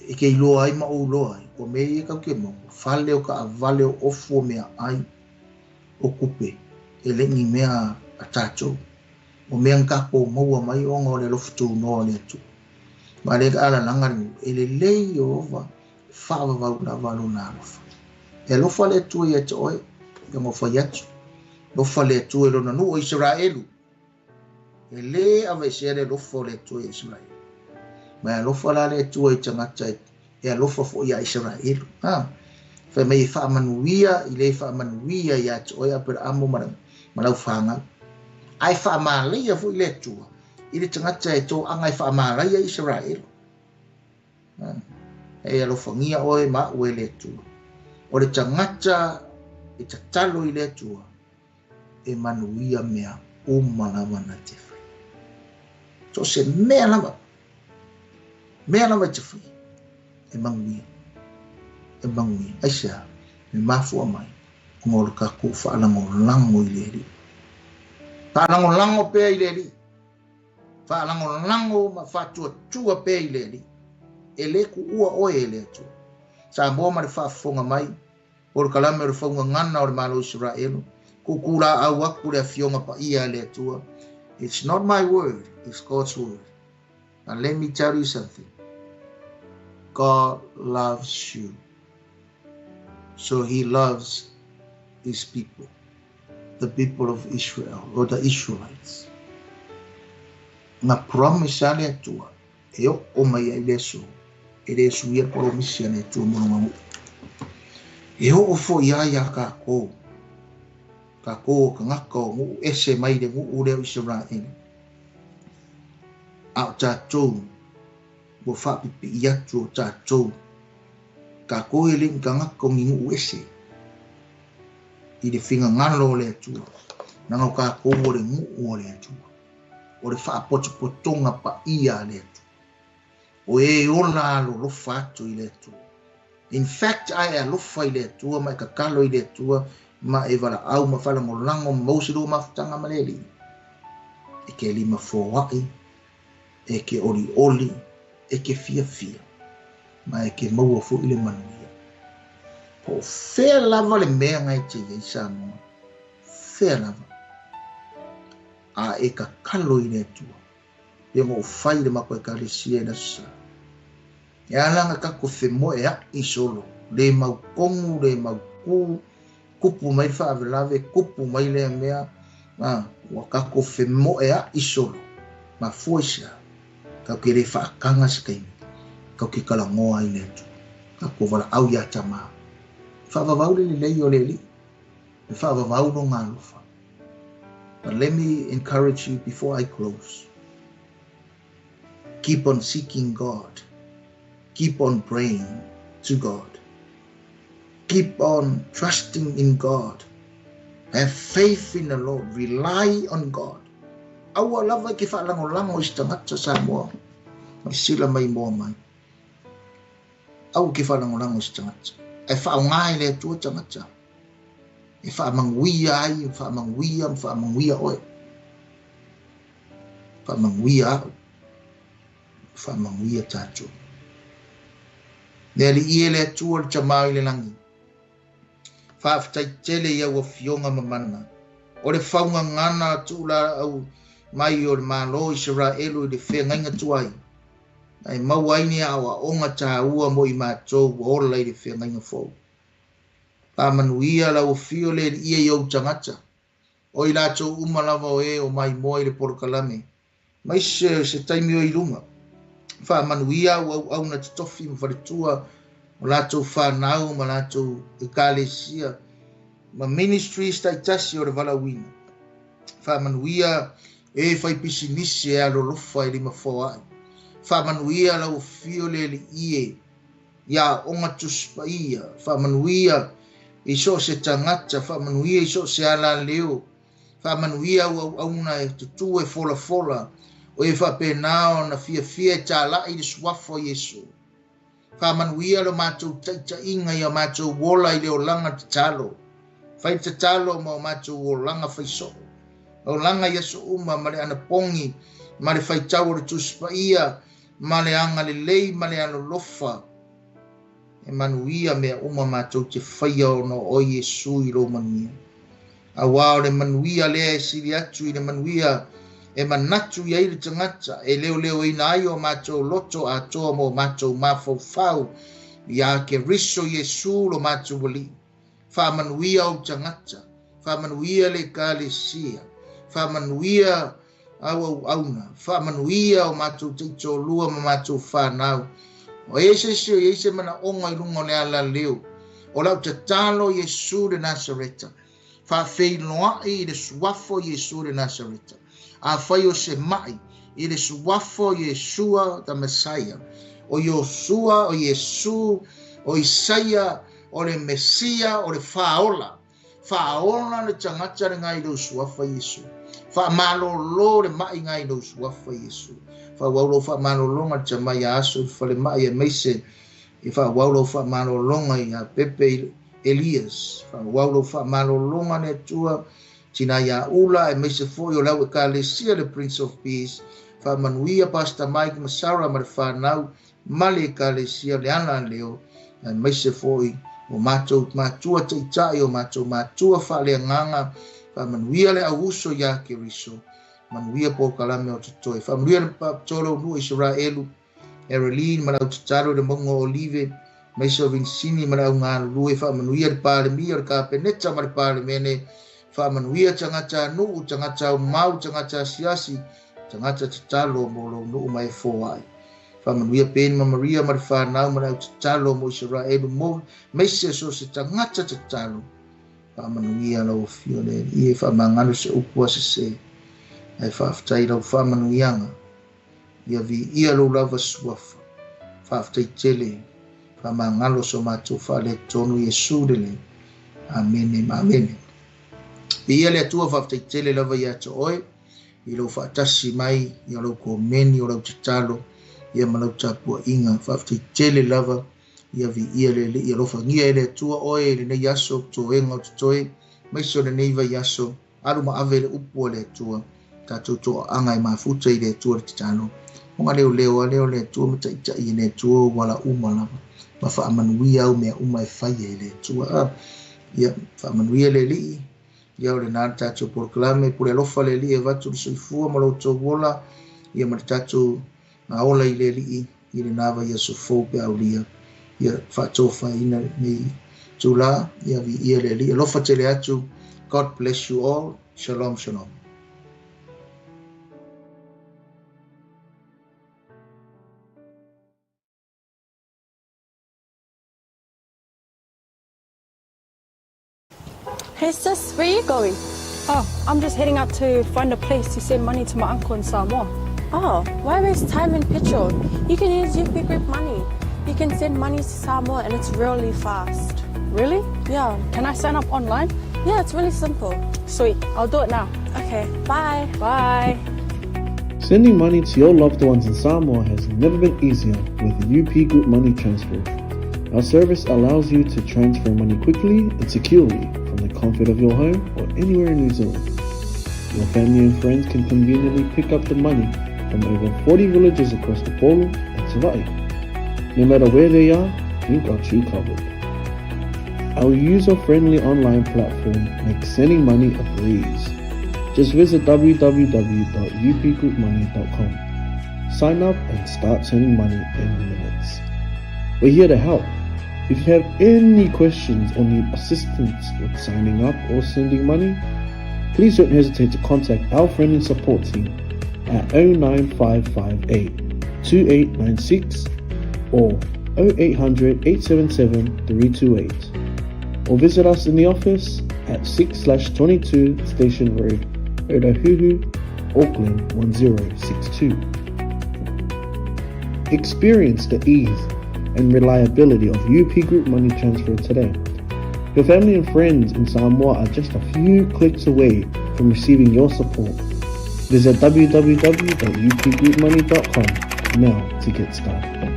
E ke iloa ai ma o loa ai, o me e kau ke mo, whale o ka avale o ofu o mea ai, o kupe, e lengi mea a tātou, o mea ngako maua mai o ngā le lofutu noa le atu. Ma le ka ala langari, e le lei o ova, whawa vau na walu na alofa. E lofa le atu i atu oe, e ngofa i atu, lofa le atu e lona nu o Isaraelu, e le ave se le lofa le atu i Isaraelu. Ma alofa la le tua i tangata e alofa fo ia Isaraelu. Fa mei whaamanuia i le whaamanuia i atu oia per amo malau whanga. Ai whaamalaia fo i le tua. I le tangata e tō angai whaamalaia i Isaraelu. E alofa ngia oe ma ue le tua. O le tangata i tatalo i le tua e manuia mea o malawana te whai. So se mea lama. Mea lama te whi, e manguia, aisea, me mafua mai, ngō le kako whaalango i le ri. Whaalango pēa i le ri. Whaalango ma whātua pēa i le ri. E le ku ua oe e le atu. Sa mua ma le whaafonga mai, o le kalame o le whaunga ngana o le Malo Isaraelu, ku kura au aku le fionga pa ia le atua. It's not my word, it's God's word. Now let me tell you something. God loves you. So he loves his people. The people of Israel, or the Israelites. Na promise ale atua. E o mai ai leso. E leso ia promise ale atua mononga. E o fo ia ka ko. Ka ko ka ngako ngu ese mai de ngu ure Israel. Au tātou, mo whapipi i atu o tātou, ka koe ling ka ngako ngingu uese, i le whinga ngalo le atua, nanga ka koe le ngu o le atua, o le whaapotopotonga pa ia le atua, o e ola alo lofa atu i le atua. In fact, ai a lofa i le atua, mai ka kalo i le atua, ma e wala au ma whalango lango mausiro mafutanga maleli, e ke lima fōwai, e ke oli, e ke fia, ma e ke maua fu i le manuia. Po whea lava le mea ngai te i Samoa, whea lava. A e ka kalo i le atua, e ngō whai le mako e ka le sia na sa. E alanga ka ko whemo e a i solo, le mau kongu, le mau kupu mai whaawelave, kupu mai le mea, wa ka ko whemo e a i solo, ma fuisa. Kau ke re whaakanga sa kaimi. Kau ke kalangoa i letu. Kau ko wala au ia tama. Whaavavau le lei o le li. Whaavavau no ngā lufa. But let me encourage you before I close. Keep on seeking God. Keep on praying to God. Keep on trusting in God. Have faith in the Lord. Rely on God. Awa lava ke whaalango i tangata Samoa. Mai sila mai moa mai. Au ke whaalango i tangata. E whaongai le tua tangata. E whaamanguia ai, whaamanguia oe. Whaamanguia au. Whaamanguia tātou. Nea li ie le tua le tamau i le langi. Whaaftai tele ia wa fionga mamana. O le whaunga ngana tūla au mai o le Malo Isaraelu i le whea ngainga tuai. Ai mauaini awa onga tā ua mo i mātou o ola i le whea ngainga fōu. Pa manuia la o fio le ia i au tangata. O i lātou umalawa o e o mai moa i le porokalame. Mai se taimi o i lunga. Wha manuia au na titofi mwharetua o lātou whanau ma lātou e kālesia. ma ministries taitasi o le valauina. Whamanuia e whaipisinisi e alolofa I lima foa. Whamanuia lau fio le li ie. Ia onga tuspaia. Whamanuia iso se tangata. Whamanuia iso se ala leo. Whamanuia auna e tutu e fola fola. O e whapenao na fia tala I le suafo Yesu. Whamanuia lo mātou taita inga ia mātou wola I le o langa te talo. Whai te talo ma o mātou o langa whaiso. O langa Yesu uma ma le ana pongi, ma le whaitau o le tuspaia, ma le anga le lei, ma le ano lofa. E manuia mea uma mātou te whaia o no o Yesu I lo manuia. A wao le manuia lea e siri atu I le manuia e manatu I le tangata, e leo ina ai o mātou loto a toa mo mātou mafau ia ke riso Yesu lo mātou wali. Whamanuia o tangata, whamanuia le kālesia, whamanuia au auna, whamanuia o mātou teito lua ma mātou whanau. O ese mana onga I lungo le ala leo, o lau te talo Yesu de Nazareta, whawheiloa I le suafo Yesu de Nazareta, a whai o se mai I le suafo Yesua da Messiah, o Yosua, o Yesu, o Isaia, o le Mesia, o le Faola le tangata le ngai lo suafa Yesu. Fa malo lo le mai ngai lo suafa Yesu. Fa waulo fa malo lo nga chamai aso fa le mai e meise. E fa waulo fa malo lo nga ia Pepe Elias. Fa waulo fa malo lo nga ne tua tina ia ula e meise foi o lau e kālesia le Prince of Peace. Fa manuia Pastor Mike Masara ma le whanau male kālesia le ana leo. E meise foi o mātou mātua teitai o mātou mātua whaleanganga whamanuia le auso ia ke riso manuia po kalame o tutoe whamanuia le paptolo nu Isaraelu Ereline malau tutaro le mongo olive meiso vincini malau ngā lue whamanuia le pālemia le kāpeneta ma le pālemene whamanuia tangata nuu tangata mau tangata siasi tangata tutalo mo lo nuu mai fōai. Whamanuia pēni ma Maria ma le whanau ma lau te talo mo Isaraelu mo meise so se tangata te talo. Whamanuia lau fio le ie whamangano se upua se ai whaftai lau whamanuianga. Ia vi ia lau lava suafa. Whaftai tele whamangalo so mātou whale tonu Yesu le. Amene ma amene. Ia le atua whaftai tele lava ia to oe. I lau whaatasi mai, ia lau komeni o lau te talo. Ia malau tapua inga whaftai tele lava ia vi ia le ia lofa ngia ele tua oe le nei yaso toenga o tutoe maiso le neiva yaso alu ma ave le upu le tua tatou toa anga I mafuta I le tua le titano onga leo le tua mata I le tua wala uma lava ma whaamanuia au mea uma e whaia le tua ia whaamanuia le li ia o le nā tatou proclame pure lofa le li e vatu le soifua ma lo tō wola ia ma le tatou na ola I le li I le nava ia sofo pe aulia ia whatofa ina ni tula ia vi ia le li lofa tele atu. God bless you all. Shalom shalom. Hey sis, where are you going? Oh, I'm just heading out to find a place to send money to my uncle in Samoa. Oh, why waste time and petrol? You can use UP Group Money. You can send money to Samoa and it's really fast. Really? Yeah. Can I sign up online? Yeah, it's really simple. Sweet, I'll do it now. Okay, bye. Bye. Sending money to your loved ones in Samoa has never been easier with the UP Group Money Transfer. Our service allows you to transfer money quickly and securely from the comfort of your home or anywhere in New Zealand. Your family and friends can conveniently pick up the money from over 40 villages across the Polo and 𝚟𝚑𝚍. No matter where they are, we've got you covered. Our user-friendly online platform makes sending money a breeze. Just visit www.upgroupmoney.com. Sign up and start sending money in minutes. We're here to help. If you have any questions or need assistance with signing up or sending money, please don't hesitate to contact our friendly support team at 09558 2896 or 0800 877 328, or visit us in the office at 6/22 Station Road, Ōtahuhu, Auckland 1062. Experience the ease and reliability of UP Group Money Transfer today. Your family and friends in Samoa are just a few clicks away from receiving your support. Visit www.upgroupmoney.com now to get started.